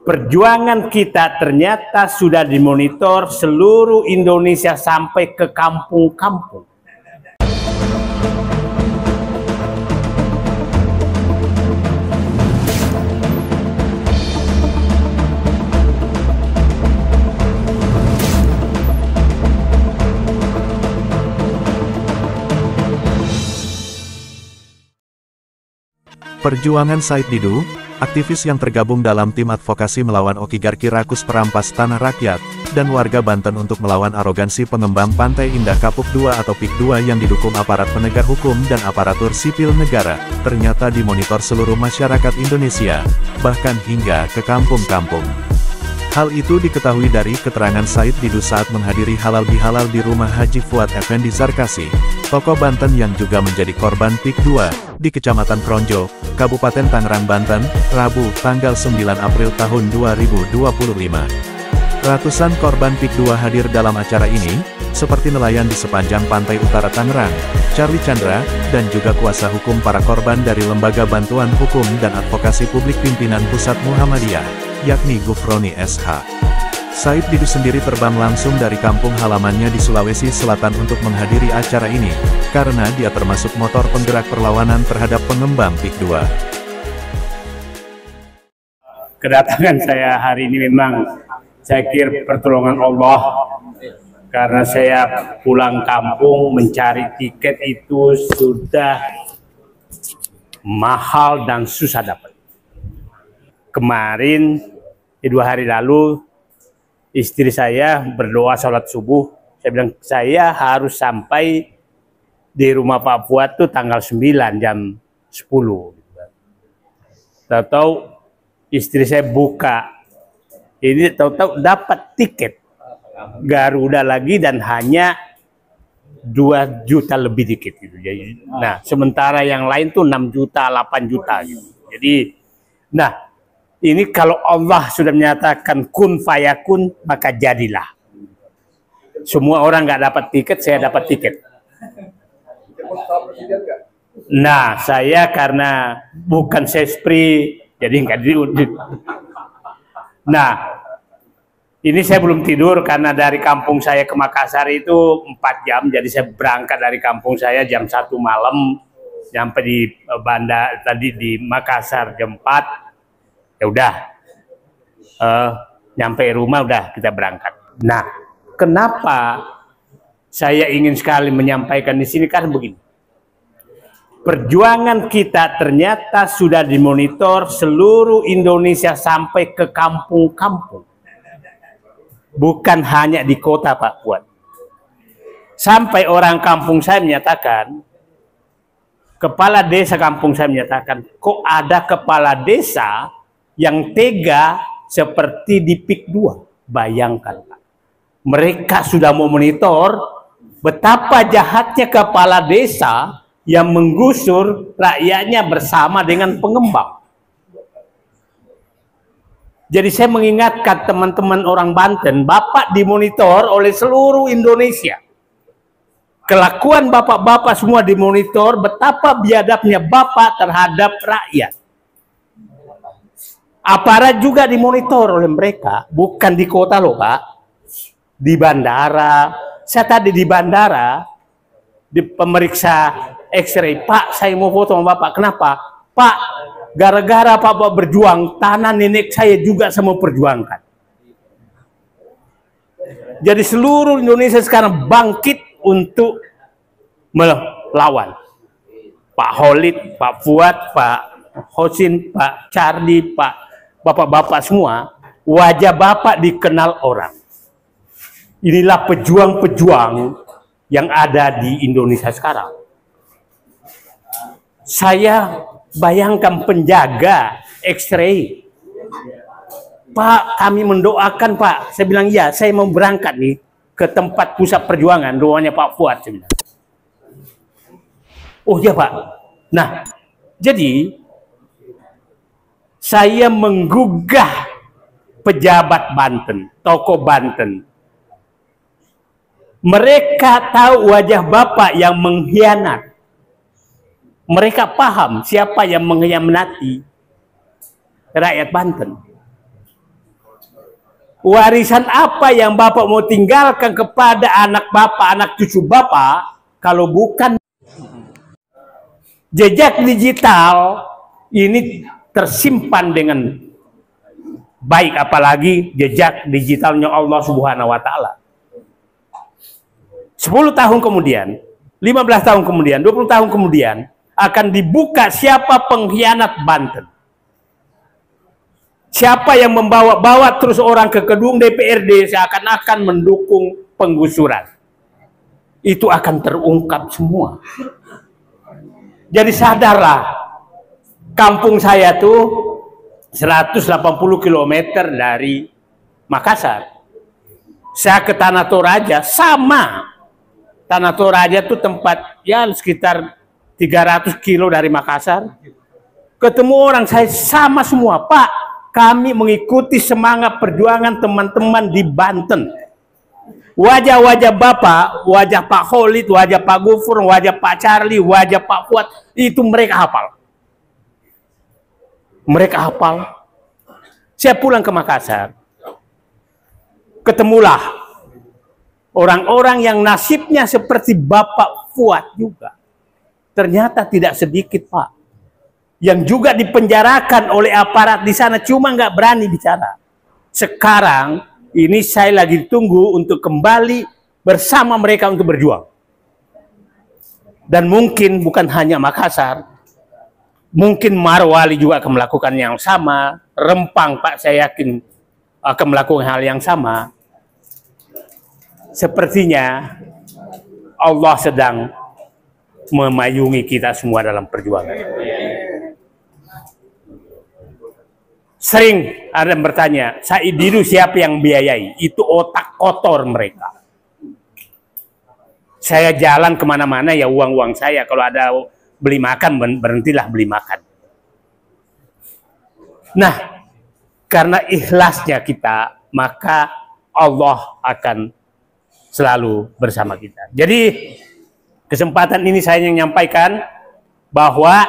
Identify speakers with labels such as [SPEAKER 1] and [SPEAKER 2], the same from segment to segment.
[SPEAKER 1] Perjuangan kita ternyata sudah dimonitor seluruh Indonesia sampai ke kampung-kampung.
[SPEAKER 2] Perjuangan Said Didu, aktivis yang tergabung dalam tim advokasi melawan oligarki rakus perampas tanah rakyat, dan warga Banten untuk melawan arogansi pengembang Pantai Indah Kapuk II atau PIK II yang didukung aparat penegak hukum dan aparatur sipil negara, ternyata dimonitor seluruh masyarakat Indonesia, bahkan hingga ke kampung-kampung. Hal itu diketahui dari keterangan Said Didu saat menghadiri halal bihalal di rumah Haji Fuad Effendi Zarkasi, tokoh Banten yang juga menjadi korban PIK II, di Kecamatan Kronjo, Kabupaten Tangerang, Banten, Rabu, tanggal 9 April tahun 2025. Ratusan korban PIK II hadir dalam acara ini, seperti nelayan di sepanjang pantai utara Tangerang, Charlie Chandra, dan juga kuasa hukum para korban dari Lembaga Bantuan Hukum dan Advokasi Publik Pimpinan Pusat Muhammadiyah, yakni Gufroni SH. Said Didu sendiri terbang langsung dari kampung halamannya di Sulawesi Selatan untuk menghadiri acara ini, karena dia termasuk motor penggerak perlawanan terhadap pengembang PIK II.
[SPEAKER 1] Kedatangan saya hari ini memang saya kira pertolongan Allah, karena saya pulang kampung mencari tiket itu sudah mahal dan susah dapat. Kemarin, 2 hari lalu, istri saya berdoa sholat subuh. Saya bilang, saya harus sampai di rumah Pak Fuad tuh tanggal 9 jam 10. Tahu-tahu istri saya buka. Ini tahu-tahu dapat tiket Garuda lagi dan hanya 2 juta lebih dikit gitu. Jadi, nah, sementara yang lain tuh 6 juta, 8 juta gitu. Jadi, nah, ini kalau Allah sudah menyatakan kun fayakun, maka jadilah. Semua orang nggak dapat tiket, saya dapat tiket. Nah, saya karena bukan sespri, jadi nggak diundang. Nah, ini saya belum tidur karena dari kampung saya ke Makassar itu 4 jam, jadi saya berangkat dari kampung saya jam 1 malam, sampai di bandar tadi di Makassar jam 4. Ya udah, nyampe rumah udah kita berangkat. Nah, kenapa saya ingin sekali menyampaikan di sini karena begini. Perjuangan kita ternyata sudah dimonitor seluruh Indonesia sampai ke kampung-kampung. Bukan hanya di kota, Pak Fuad. Sampai orang kampung saya menyatakan, kepala desa kampung saya menyatakan, kok ada kepala desa yang tega seperti di PIK II. Bayangkan, Pak. Mereka sudah memonitor betapa jahatnya kepala desa yang menggusur rakyatnya bersama dengan pengembang. Jadi saya mengingatkan teman-teman orang Banten, Bapak dimonitor oleh seluruh Indonesia. Kelakuan bapak-bapak semua dimonitor, betapa biadabnya Bapak terhadap rakyat. Aparat juga dimonitor oleh mereka, bukan di kota loh Pak, di bandara. Saya tadi di bandara, di pemeriksa X-ray, Pak saya mau foto sama Bapak, kenapa? Pak, gara-gara Bapak berjuang, tanah nenek saya juga saya mau perjuangkan. Jadi seluruh Indonesia sekarang bangkit untuk melawan. Pak Holid, Pak Fuad, Pak Hosin, Pak Charlie, Pak bapak-bapak semua, wajah Bapak dikenal orang. Inilah pejuang-pejuang yang ada di Indonesia sekarang. Saya bayangkan penjaga X-ray. Pak, kami mendoakan Pak. Saya bilang, iya, saya mau berangkat nih ke tempat pusat perjuangan, rumahnya Pak Fuad. Saya bilang. Oh iya Pak. Nah, jadi saya menggugah pejabat Banten, tokoh Banten. Mereka tahu wajah Bapak yang mengkhianat. Mereka paham siapa yang mengkhianati rakyat Banten. Warisan apa yang Bapak mau tinggalkan kepada anak Bapak, anak cucu Bapak, kalau bukan jejak digital ini tersimpan dengan baik, apalagi jejak digitalnya Allah Subhanahu wa Ta'ala. 10 tahun kemudian, 15 tahun kemudian, 20 tahun kemudian akan dibuka siapa pengkhianat Banten. Siapa yang membawa terus orang ke gedung DPRD seakan-akan mendukung penggusuran. Itu akan terungkap semua. Jadi sadarlah, kampung saya tuh 180 km dari Makassar. Saya ke Tanah Toraja, sama. Tanah Toraja tuh tempat ya sekitar 300 kilo dari Makassar. Ketemu orang saya sama semua, Pak. Kami mengikuti semangat perjuangan teman-teman di Banten. Wajah-wajah Bapak, wajah Pak Khalid, wajah Pak Gufur, wajah Pak Charlie, wajah Pak Fuad, itu mereka hafal. Mereka hafal. Saya pulang ke Makassar. Ketemulah orang-orang yang nasibnya seperti Bapak Fuad juga. Ternyata tidak sedikit, Pak. Yang juga dipenjarakan oleh aparat di sana, cuma nggak berani bicara. Sekarang ini saya lagi tunggu untuk kembali bersama mereka untuk berjuang. Dan mungkin bukan hanya Makassar, mungkin Marwali juga akan melakukan yang sama. Rempang, Pak, saya yakin akan melakukan hal yang sama. Sepertinya Allah sedang memayungi kita semua dalam perjuangan. Sering ada yang bertanya, Said Didu siapa yang biayai? Itu otak kotor mereka. Saya jalan kemana-mana ya uang-uang saya. Kalau ada beli makan, berhentilah beli makan. Nah, karena ikhlasnya kita, maka Allah akan selalu bersama kita. Jadi, kesempatan ini saya yang menyampaikan bahwa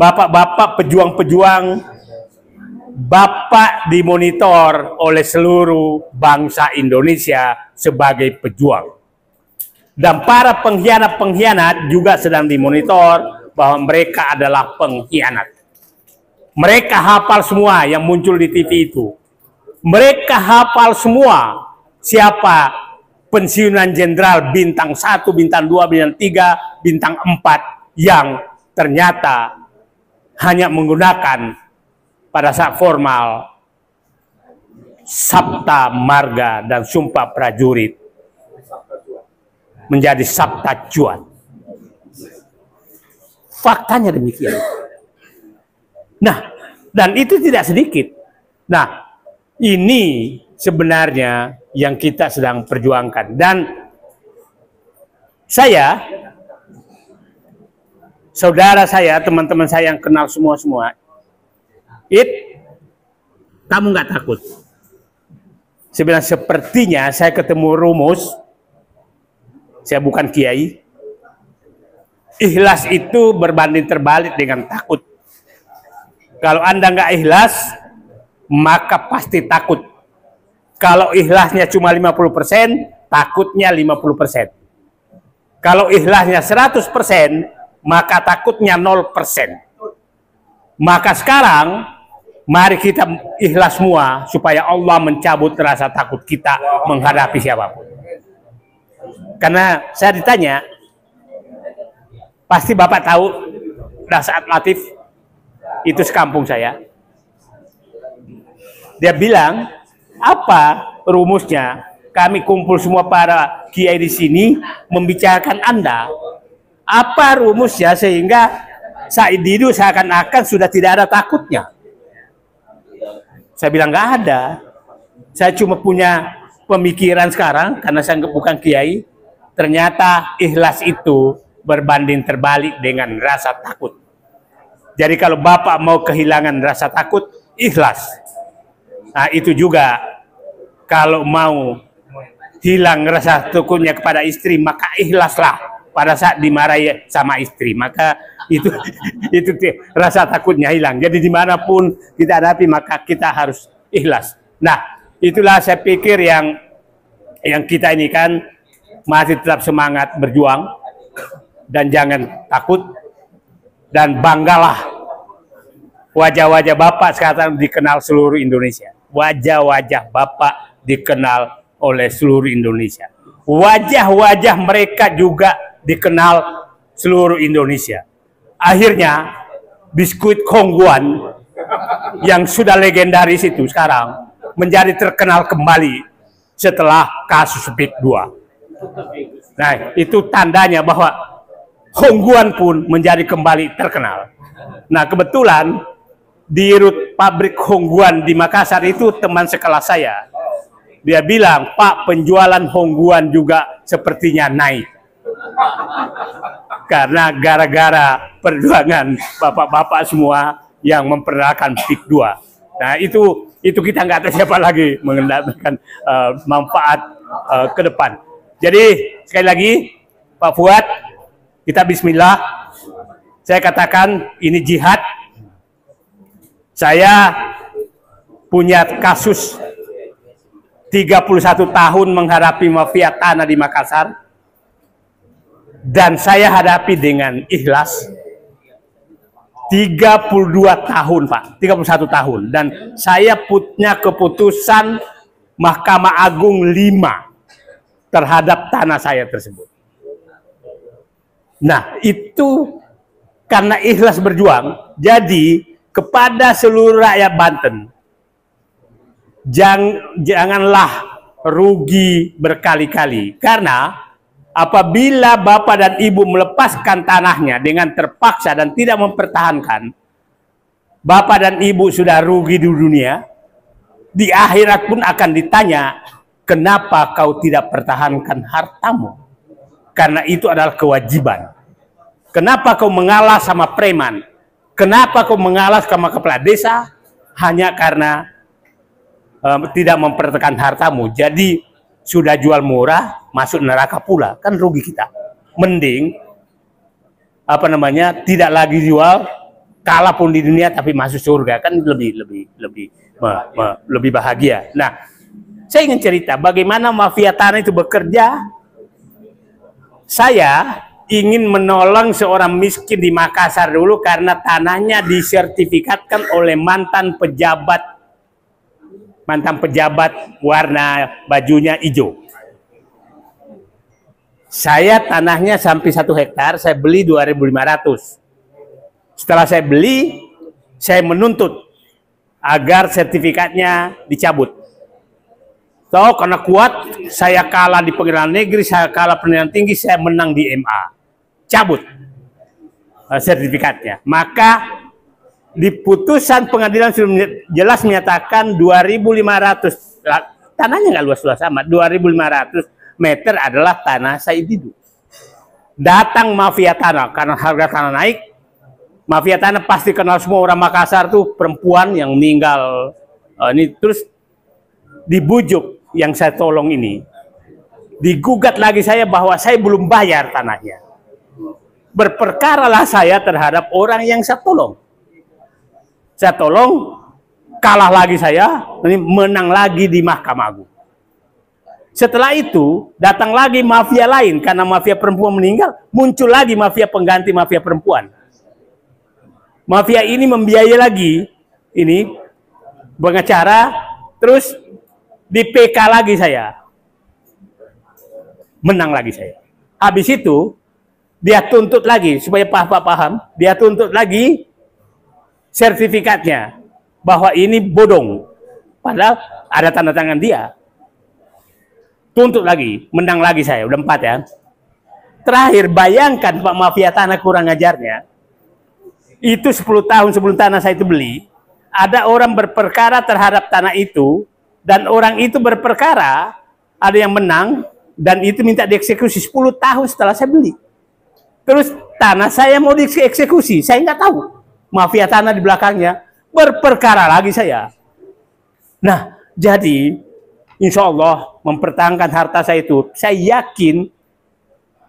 [SPEAKER 1] bapak-bapak pejuang-pejuang, Bapak dimonitor oleh seluruh bangsa Indonesia sebagai pejuang. Dan para pengkhianat-pengkhianat juga sedang dimonitor bahwa mereka adalah pengkhianat. Mereka hafal semua yang muncul di TV itu. Mereka hafal semua siapa pensiunan jenderal bintang 1, bintang 2, bintang 3, bintang 4 yang ternyata hanya menggunakan pada saat formal sabta marga dan sumpah prajurit menjadi sabta cuan. Faktanya demikian. Nah, dan itu tidak sedikit. Nah, ini sebenarnya yang kita sedang perjuangkan. Dan saya, saudara saya, teman-teman saya yang kenal semua-semua, kamu nggak takut? Sebenarnya sepertinya saya ketemu rumus, saya bukan kiai. Ikhlas itu berbanding terbalik dengan takut. Kalau Anda nggak ikhlas, maka pasti takut. Kalau ikhlasnya cuma 50%, takutnya 50%. Kalau ikhlasnya 100%, maka takutnya 0%. Maka sekarang, mari kita ikhlas semua supaya Allah mencabut rasa takut kita menghadapi siapapun. Karena saya ditanya, pasti Bapak tahu Dasaat Latif, itu sekampung saya. Dia bilang, apa rumusnya? Kami kumpul semua para kiai di sini membicarakan Anda. Apa rumusnya sehingga Said Didu seakan-akan sudah tidak ada takutnya? Saya bilang nggak ada. Saya cuma punya pemikiran sekarang karena saya bukan kiai. Ternyata ikhlas itu berbanding terbalik dengan rasa takut. Jadi kalau Bapak mau kehilangan rasa takut, ikhlas. Nah, itu juga kalau mau hilang rasa takutnya kepada istri, maka ikhlaslah pada saat dimarahi sama istri. Maka itu rasa takutnya hilang. Jadi dimanapun kita hadapi, maka kita harus ikhlas. Nah, itulah saya pikir yang kita ini kan masih tetap semangat berjuang dan jangan takut dan banggalah wajah-wajah Bapak sekarang dikenal seluruh Indonesia. Wajah-wajah Bapak dikenal oleh seluruh Indonesia. Wajah-wajah mereka juga dikenal seluruh Indonesia. Akhirnya biskuit Hongguan yang sudah legendaris itu sekarang menjadi terkenal kembali setelah kasus PIK 2. Nah, itu tandanya bahwa Hongguan pun menjadi kembali terkenal. Nah, kebetulan di rut pabrik Hongguan di Makassar itu teman sekelas saya. Dia bilang, Pak, penjualan Hongguan juga sepertinya naik. Karena gara-gara perjuangan bapak-bapak semua yang memperkenalkan PIK 2. Nah, itu kita nggak tahu siapa lagi mengendalikan manfaat ke depan. Jadi, sekali lagi, Pak Fuad, kita bismillah. Saya katakan ini jihad. Saya punya kasus 31 tahun menghadapi mafia tanah di Makassar. Dan saya hadapi dengan ikhlas 32 tahun, Pak. 31 tahun. Dan saya punya keputusan Mahkamah Agung 5 terhadap tanah saya tersebut. Nah, itu karena ikhlas berjuang. Jadi, kepada seluruh rakyat Banten, janganlah rugi berkali-kali. Karena apabila Bapak dan Ibu melepaskan tanahnya dengan terpaksa dan tidak mempertahankan, Bapak dan Ibu sudah rugi di dunia. Di akhirat pun akan ditanya, kenapa kau tidak pertahankan hartamu? Karena itu adalah kewajiban. Kenapa kau mengalah sama preman? Kenapa kau mengalah sama kepala desa? Hanya karena tidak mempertahankan hartamu. Jadi sudah jual murah, masuk neraka pula, kan rugi kita. Mending tidak lagi jual, kalah pun di dunia tapi masuk surga, kan lebih bahagia. Nah, saya ingin cerita bagaimana mafia tanah itu bekerja. Saya ingin menolong seorang miskin di Makassar dulu karena tanahnya disertifikatkan oleh mantan pejabat warna bajunya hijau. Saya tanahnya sampai 1 hektar, saya beli 2.500. Setelah saya beli, saya menuntut agar sertifikatnya dicabut. So, karena kuat, saya kalah di pengadilan negeri, saya kalah pengadilan tinggi, saya menang di MA. Cabut sertifikatnya. Maka di putusan pengadilan sudah jelas menyatakan 2.500, tanahnya nggak luas-luas amat, 2.500 meter adalah tanah saya hidup. Datang mafia tanah, karena harga tanah naik, mafia tanah pasti kenal semua orang Makassar tuh, perempuan yang meninggal, ini terus dibujuk yang saya tolong ini, digugat lagi saya bahwa saya belum bayar tanahnya. Berperkaralah saya terhadap orang yang saya tolong. Saya tolong, kalah lagi saya, menang lagi di Mahkamah Agung. Setelah itu, datang lagi mafia lain, karena mafia perempuan meninggal, muncul lagi mafia pengganti mafia perempuan. Mafia ini membiayai lagi, ini pengacara, terus di PK lagi saya. Menang lagi saya. Habis itu, dia tuntut lagi, supaya Pak paham, dia tuntut lagi sertifikatnya bahwa ini bodong, padahal ada tanda tangan dia. Tuntut lagi, menang lagi saya, udah 4 ya. Terakhir, bayangkan Pak mafia tanah kurang ajarnya, itu 10 tahun sebelum tanah saya itu beli, ada orang berperkara terhadap tanah itu, dan orang itu berperkara, ada yang menang, dan itu minta dieksekusi 10 tahun setelah saya beli. Terus tanah saya mau dieksekusi, saya nggak tahu. Mafia tanah di belakangnya berperkara lagi saya. Nah, jadi insya Allah mempertahankan harta saya itu, saya yakin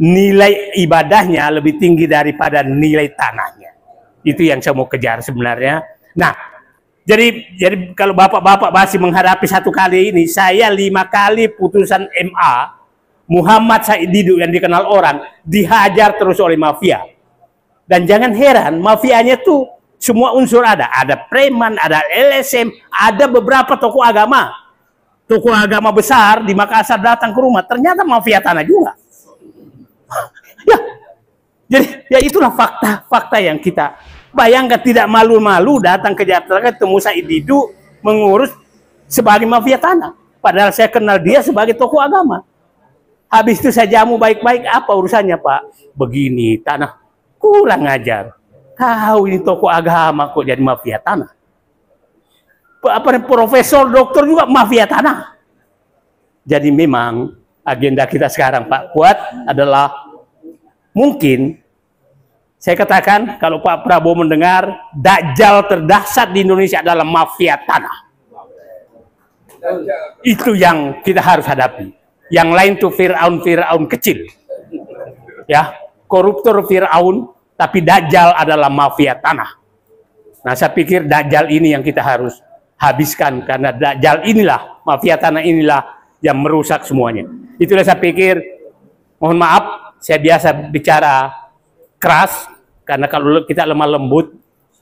[SPEAKER 1] nilai ibadahnya lebih tinggi daripada nilai tanahnya. Itu yang saya mau kejar sebenarnya. Nah, Jadi kalau bapak-bapak masih menghadapi satu kali ini, saya 5 kali putusan MA, Muhammad Said Didu yang dikenal orang, dihajar terus oleh mafia. Dan jangan heran, mafianya tuh semua unsur ada. Ada preman, ada LSM, ada beberapa tokoh agama. Tokoh agama besar di Makassar datang ke rumah, ternyata mafia tanah juga. Ya, jadi ya itulah fakta yang kita bayangkan, tidak malu-malu datang ke Jakarta ketemu Said Didu mengurus sebagai mafia tanah. Padahal saya kenal dia sebagai tokoh agama. Habis itu saya jamu baik-baik, apa urusannya Pak? Begini, tanah kurang ajar. Kau ini tokoh agama kok jadi mafia tanah? Profesor, dokter juga mafia tanah. Jadi memang agenda kita sekarang Pak Fuad adalah mungkin saya katakan kalau Pak Prabowo mendengar, dajjal terdahsyat di Indonesia adalah mafia tanah. Itu yang kita harus hadapi. Yang lain tuh Fir'aun kecil. Ya, koruptor Fir'aun, tapi dajjal adalah mafia tanah. Nah, saya pikir dajjal ini yang kita harus habiskan, karena dajjal inilah, mafia tanah inilah yang merusak semuanya. Itulah saya pikir, mohon maaf, saya biasa bicara keras, karena kalau kita lemah lembut,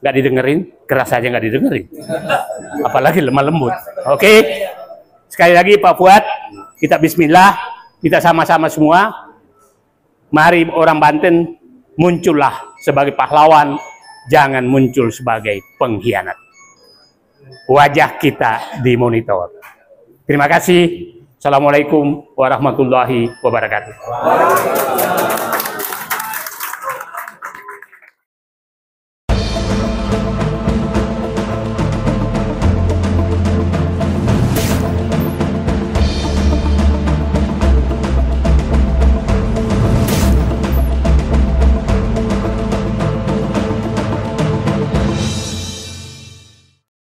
[SPEAKER 1] nggak didengerin, keras aja nggak didengerin. Apalagi lemah lembut. Oke? Sekali lagi Pak Fuad, kita bismillah, kita sama-sama semua, mari orang Banten muncullah sebagai pahlawan, jangan muncul sebagai pengkhianat. Wajah kita dimonitor. Terima kasih. Assalamualaikum warahmatullahi wabarakatuh.